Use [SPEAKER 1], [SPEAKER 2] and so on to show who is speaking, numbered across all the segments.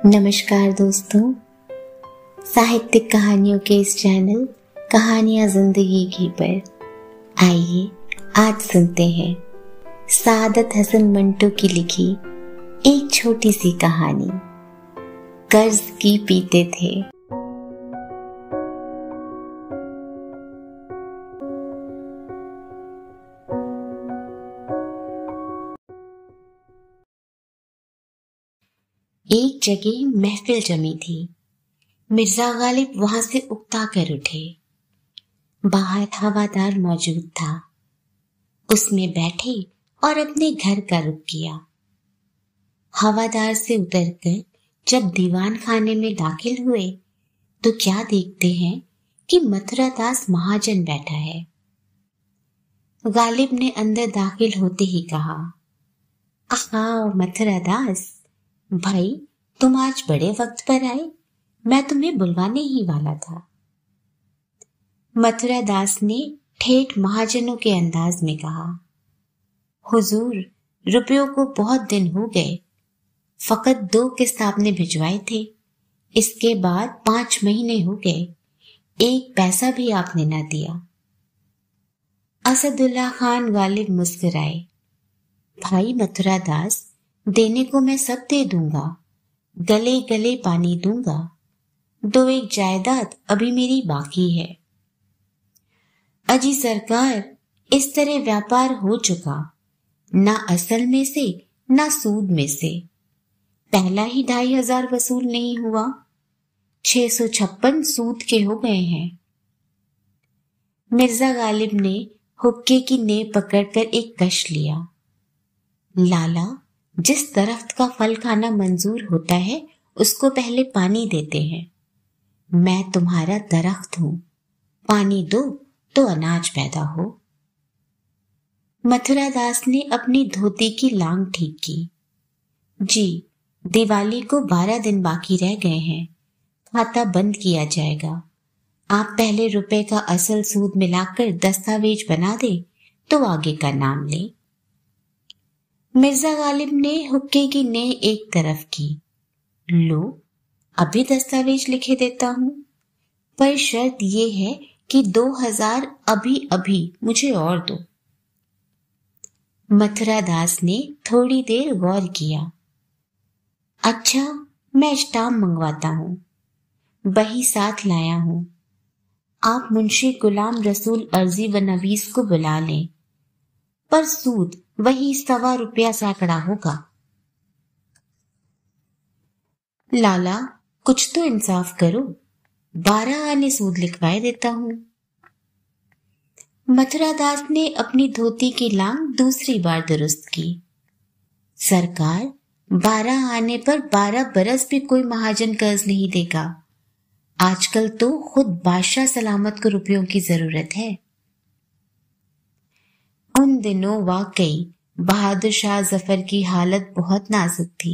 [SPEAKER 1] नमस्कार दोस्तों, साहित्यिक कहानियों के इस चैनल कहानियां जिंदगी की पर आइए आज सुनते हैं सादत हसन मंटो की लिखी एक छोटी सी कहानी। कर्ज की पीते थे। एक जगह महफिल जमी थी। मिर्जा गालिब वहां से उकता कर उठे। बाहर हवादार मौजूद था। उसमें बैठे और अपने घर का रुख किया। हवादार से उतरकर जब दीवान खाने में दाखिल हुए तो क्या देखते हैं कि मथुरादास महाजन बैठा है। गालिब ने अंदर दाखिल होते ही कहा, आहा मथुरादास भाई, तुम आज बड़े वक्त पर आए। मैं तुम्हें बुलवाने ही वाला था। मथुरादास ने ठेठ महाजनों के अंदाज में कहा, हुजूर, रुपयों को बहुत दिन हो गए। फकत 2 किस्त आपने भिजवाए थे। इसके बाद 5 महीने हो गए, 1 पैसा भी आपने न दिया। असदुल्ला खान गालिब मुस्कुराए, भाई मथुरादास, देने को मैं सब दे दूंगा, गले गले पानी दूंगा। 2-1 जायदाद अभी मेरी बाकी है। अजी सरकार, इस तरह व्यापार हो चुका, ना असल में से ना सूद में से। पहला ही 2500 वसूल नहीं हुआ, 656 सूद के हो गए हैं। मिर्जा गालिब ने हुक्के की नेब पकड़कर एक कश लिया। लाला, जिस दरख्त का फल खाना मंजूर होता है उसको पहले पानी देते हैं। मैं तुम्हारा दरख्त हूं, पानी दो तो अनाज पैदा हो। मथुरादास ने अपनी धोती की लांग ठीक की। जी, दिवाली को 12 दिन बाकी रह गए हैं। खाता बंद किया जाएगा। आप पहले रुपए का असल सूद मिलाकर दस्तावेज बना दे तो आगे का नाम ले। मिर्जा गालिब ने हुक्के की ने एक तरफ की। लो, अभी दस्तावेज लिखे देता हूं, पर शर्त यह है कि 2000 अभी मुझे और दो। मथुरादास ने थोड़ी देर गौर किया। अच्छा, मैं स्टाम्प मंगवाता हूं, बही साथ लाया हूं। आप मुंशी गुलाम रसूल अर्जी व नवीस को बुला लें, पर सूद वही 1.25 रुपया सैकड़ा होगा। लाला, कुछ तो इंसाफ करो, 12 आने सूद लिखवाए देता हूं। मथुरादास ने अपनी धोती की लांग दूसरी बार दुरुस्त की। सरकार, 12 आने पर 12 बरस भी कोई महाजन कर्ज नहीं देगा। आजकल तो खुद बादशाह सलामत को रुपयों की जरूरत है। उन दिनों वाकई बहादुर शाह जफर की हालत बहुत नाजुक थी।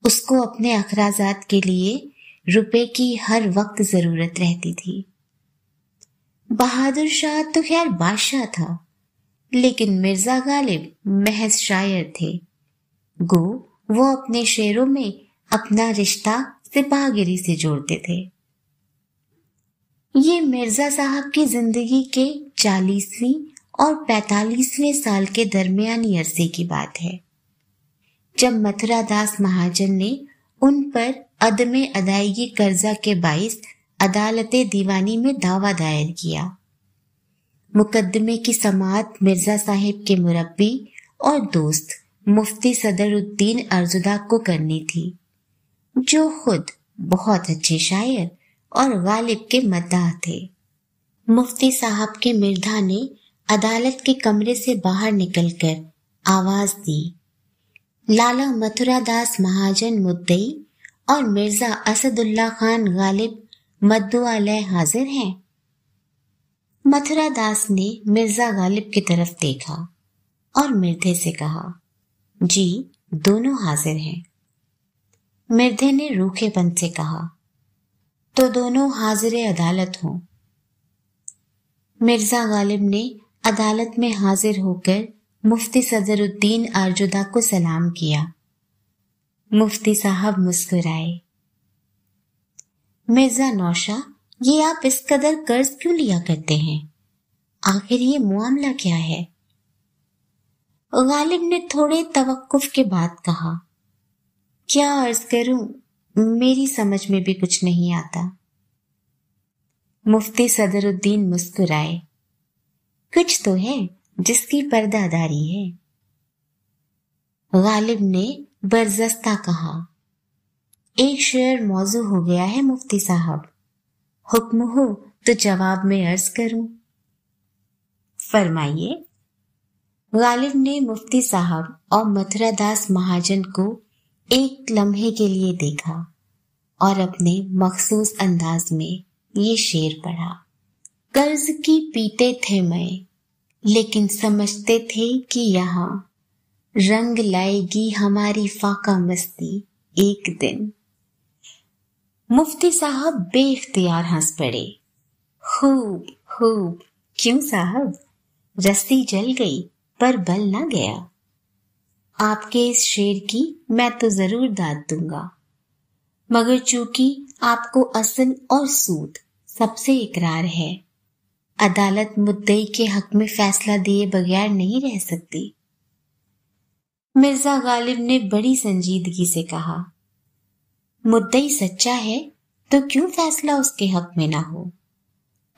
[SPEAKER 1] उसको अपने अखराजात के लिए रुपए की हर वक्त जरूरत रहती थी। बहादुर शाह तो खैर बादशाह था, लेकिन मिर्जा गालिब महज शायर थे। गो वो अपने शेरों में अपना रिश्ता सिपाहगिरी से जोड़ते थे। ये मिर्जा साहब की जिंदगी के 40वीं और 45वें साल के दरमियानी अरसे की बात है, जब मथुरादास महाजन ने उन पर अदमे अदायगी कर्जा के बाइस अदालते दीवानी में दावा दायर किया। मुकदमे की समाअत मिर्जा साहिब के मुरब्बी और दोस्त मुफ्ती सदरुद्दीन अर्जुदा को करनी थी, जो खुद बहुत अच्छे शायर और गालिब के मद्दाह थे। मुफ्ती साहब के मिर्धा ने अदालत के कमरे से बाहर निकलकर आवाज दी, लाला मथुरादास महाजन मुद्दई और मिर्जा असदुल्ला खान गालिब मद्दुआलय हाजिर हैं। मथुरादास ने मिर्जा गालिब की तरफ देखा और मिर्धे से कहा, जी दोनों हाजिर हैं। मिर्धे ने रूखेपन से कहा, तो दोनों हाजिर अदालत हों। मिर्जा गालिब ने अदालत में हाजिर होकर मुफ्ती सदरुद्दीन अर्जुदा को सलाम किया। मुफ्ती साहब मुस्कुराए। मिर्जा नौशा, ये आप इस कदर कर्ज क्यों लिया करते हैं? आखिर ये मामला क्या है? गालिब ने थोड़े तवक्कुफ के बाद कहा, क्या अर्ज करूं, मेरी समझ में भी कुछ नहीं आता। मुफ्ती सदरुद्दीन मुस्कुराए। कुछ तो है जिसकी पर्दादारी है। गालिब ने बरजस्ता कहा, एक शेर मौजू हो गया है मुफ्ती साहब, हुक्म हो तो जवाब में अर्ज करूं। फरमाइए। गालिब ने मुफ्ती साहब और मथुरादास महाजन को एक लम्हे के लिए देखा और अपने मखसूस अंदाज में ये शेर पढ़ा। कर्ज की पीते थे मैं, लेकिन समझते थे कि यहाँ रंग लाएगी हमारी फाका मस्ती एक दिन। मुफ्ती साहब बेइख्तियार हंस पड़े। खूब खूब। क्यों साहब, रस्सी जल गई पर बल ना गया। आपके इस शेर की मैं तो जरूर दाद दूंगा, मगर चूंकि आपको असल और सूद सबसे इकरार है, अदालत मुद्दई के हक में फैसला दिए बगैर नहीं रह सकती। मिर्जा गालिब ने बड़ी संजीदगी से कहा, मुद्दई सच्चा है तो क्यों फैसला उसके हक में ना हो?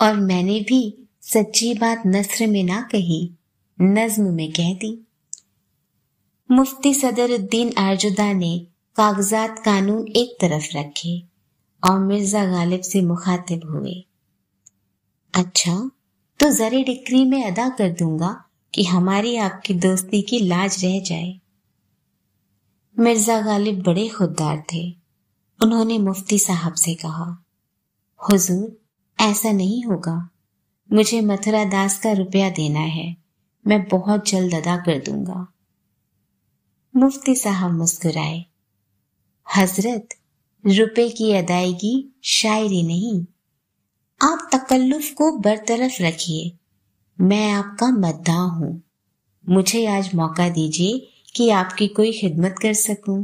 [SPEAKER 1] और मैंने भी सच्ची बात नस्र में ना कही, नज्म में कह दी। मुफ्ती सदरुद्दीन आरजुदा ने कागजात कानून एक तरफ रखे और मिर्जा गालिब से मुखातिब हुए। अच्छा, तो जरे डिक्री में अदा कर दूंगा कि हमारी आपकी दोस्ती की लाज रह जाए। मिर्जा गालिब बड़े खुददार थे। उन्होंने मुफ्ती साहब से कहा, हुजूर, ऐसा नहीं होगा। मुझे मथुरा दास का रुपया देना है, मैं बहुत जल्द अदा कर दूंगा। मुफ्ती साहब मुस्कुराए। हजरत, रुपए की अदायगी शायरी नहीं। आप तकल्लुफ को बरतरफ रखिए। मैं आपका मद्दाह हूं। मुझे आज मौका दीजिए कि आपकी कोई खिदमत कर सकूं।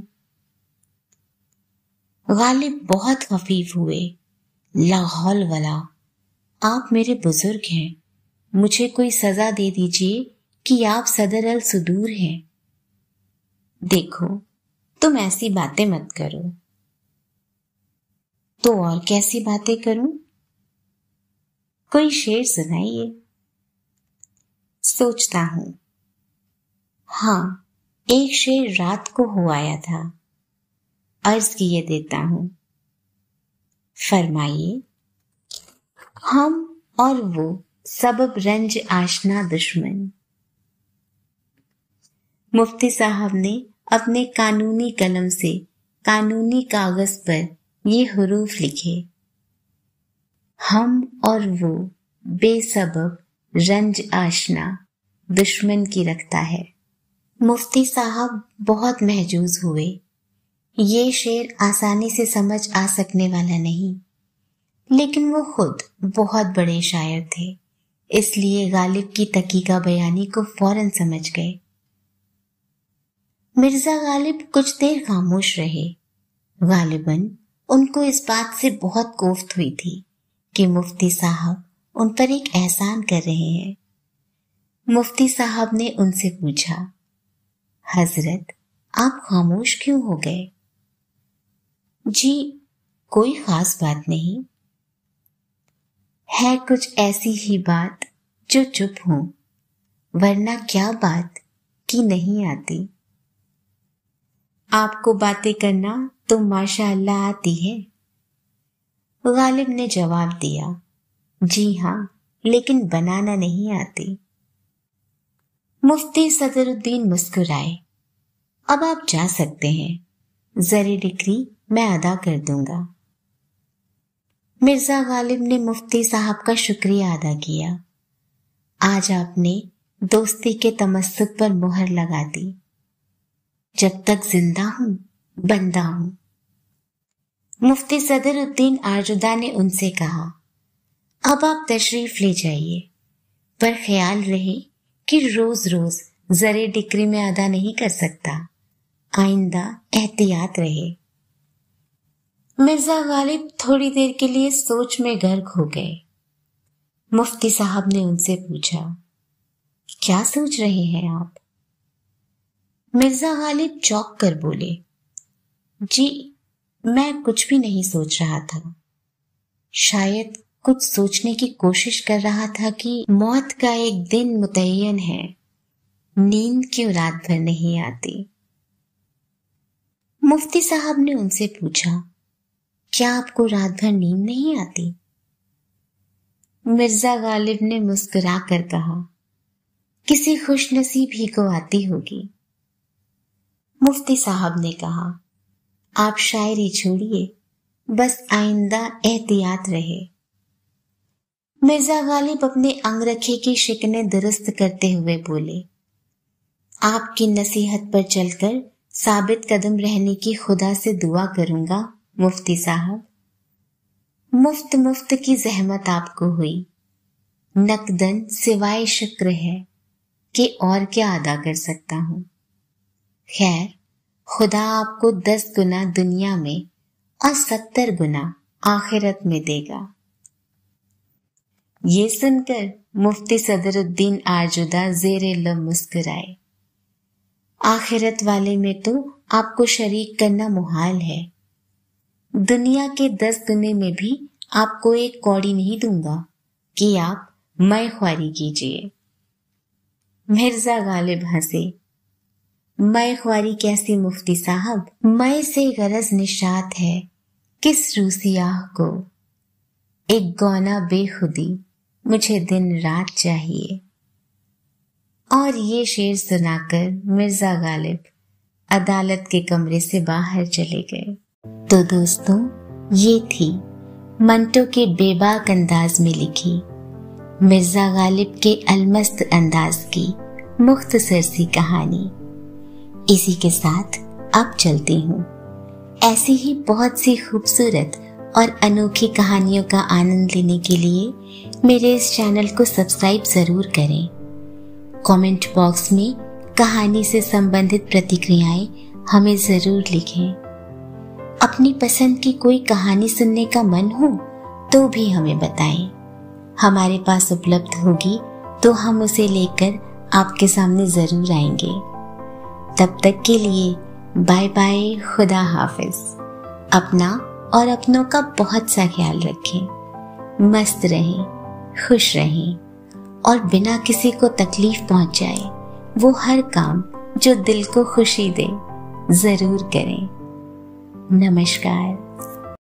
[SPEAKER 1] गालिब बहुत खफीफ हुए। लाहौल वला, आप मेरे बुजुर्ग हैं, मुझे कोई सजा दे दीजिए कि आप सदर अल सुदूर हैं। देखो, तुम ऐसी बातें मत करो। तो और कैसी बातें करूं? कोई शेर सुनाइए। सोचता हूं। हाँ, एक शेर रात को हो आया था, अर्ज किए देता हूं। फरमाइए। हम और वो सबब रंज आशना दुश्मन। मुफ्ती साहब ने अपने कानूनी कलम से कानूनी कागज पर ये हुरूफ लिखे, हम और वो बेसबब रंज आशना दुश्मन की रखता है। मुफ्ती साहब बहुत महजूज हुए। ये शेर आसानी से समझ आ सकने वाला नहीं, लेकिन वो खुद बहुत बड़े शायर थे, इसलिए गालिब की तकीका बयानी को फौरन समझ गए। मिर्जा गालिब कुछ देर खामोश रहे। गालिबन उनको इस बात से बहुत कोफ्त हुई थी कि मुफ्ती साहब उन पर एक एहसान कर रहे हैं। मुफ्ती साहब ने उनसे पूछा, हजरत, आप खामोश क्यों हो गए? जी, कोई खास बात नहीं। है कुछ ऐसी ही बात जो चुप हो, वरना क्या बात कि नहीं आती। आपको बातें करना तो माशाअल्लाह आती है। गालिब ने जवाब दिया, जी हाँ, लेकिन बनाना नहीं आती। मुफ्ती सदरुद्दीन मुस्कुराए। अब आप जा सकते हैं, जरी डिक्री मैं अदा कर दूंगा। मिर्जा गालिब ने मुफ्ती साहब का शुक्रिया अदा किया। आज आपने दोस्ती के तमस्सुक पर मुहर लगा दी। जब तक जिंदा हूं, बंदा हूं। मुफ्ती सदरुद्दीन आरजुदा ने उनसे कहा, अब आप तशरीफ ले जाइए, पर ख्याल रहे कि रोज रोज जरे डिक्री में अदा नहीं कर सकता। आइंदा एहतियात रहे। मिर्जा गालिब थोड़ी देर के लिए सोच में गर्क हो गए। मुफ्ती साहब ने उनसे पूछा, क्या सोच रहे हैं आप? मिर्जा गालिब चौंक कर बोले, जी मैं कुछ भी नहीं सोच रहा था। शायद कुछ सोचने की कोशिश कर रहा था कि मौत का एक दिन मुतय्यन है, नींद क्यों रात भर नहीं आती। मुफ्ती साहब ने उनसे पूछा, क्या आपको रात भर नींद नहीं आती? मिर्जा गालिब ने मुस्कुरा कर कहा, किसी खुशनसीब ही को आती होगी। मुफ्ती साहब ने कहा, आप शायरी छोड़िए, बस आइंदा एहतियात रहे। मिर्जा गालिब अपने अंगरखे की शिकनें दुरुस्त करते हुए बोले, आपकी नसीहत पर चलकर साबित कदम रहने की खुदा से दुआ करूंगा मुफ्ती साहब। मुफ्त की जहमत आपको हुई, नकदन सिवाय शुक्र है कि और क्या अदा कर सकता हूं। खैर, खुदा आपको 10 गुना दुनिया में और 70 गुना आखिरत में देगा। ये सुनकर मुफ्ती सदरुद्दीन आरजुदा ज़ेरे लब मुस्कुराए। आखिरत वाले में तो आपको शरीक करना मुहाल है। दुनिया के 10 गुने में भी आपको एक कौड़ी नहीं दूंगा कि आप मैं ख्वारी कीजिए। मिर्जा गालिब हंसे, मैं ख्वारी कैसी मुफ्ती साहब, मैं से गरज निशात है किस रूसियाह को, एक गौना बेखुदी मुझे दिन रात चाहिए। और ये शेर सुनाकर मिर्जा गालिब अदालत के कमरे से बाहर चले गए। तो दोस्तों, ये थी मंटो के बेबाक अंदाज में लिखी मिर्जा गालिब के अलमस्त अंदाज की मुख्तसर सी कहानी। इसी के साथ अब चलती हूँ। ऐसी ही बहुत सी खूबसूरत और अनोखी कहानियों का आनंद लेने के लिए मेरे इस चैनल को सब्सक्राइब जरूर करें। कमेंट बॉक्स में कहानी से संबंधित प्रतिक्रियाएं हमें जरूर लिखें। अपनी पसंद की कोई कहानी सुनने का मन हो तो भी हमें बताएं। हमारे पास उपलब्ध होगी तो हम उसे लेकर आपके सामने जरूर आएंगे। तब तक के लिए बाय बाय, खुदा हाफिज। अपना और अपनों का बहुत सा ख्याल रखें। मस्त रहें, खुश रहें और बिना किसी को तकलीफ पहुंचाए वो हर काम जो दिल को खुशी दे जरूर करें। नमस्कार।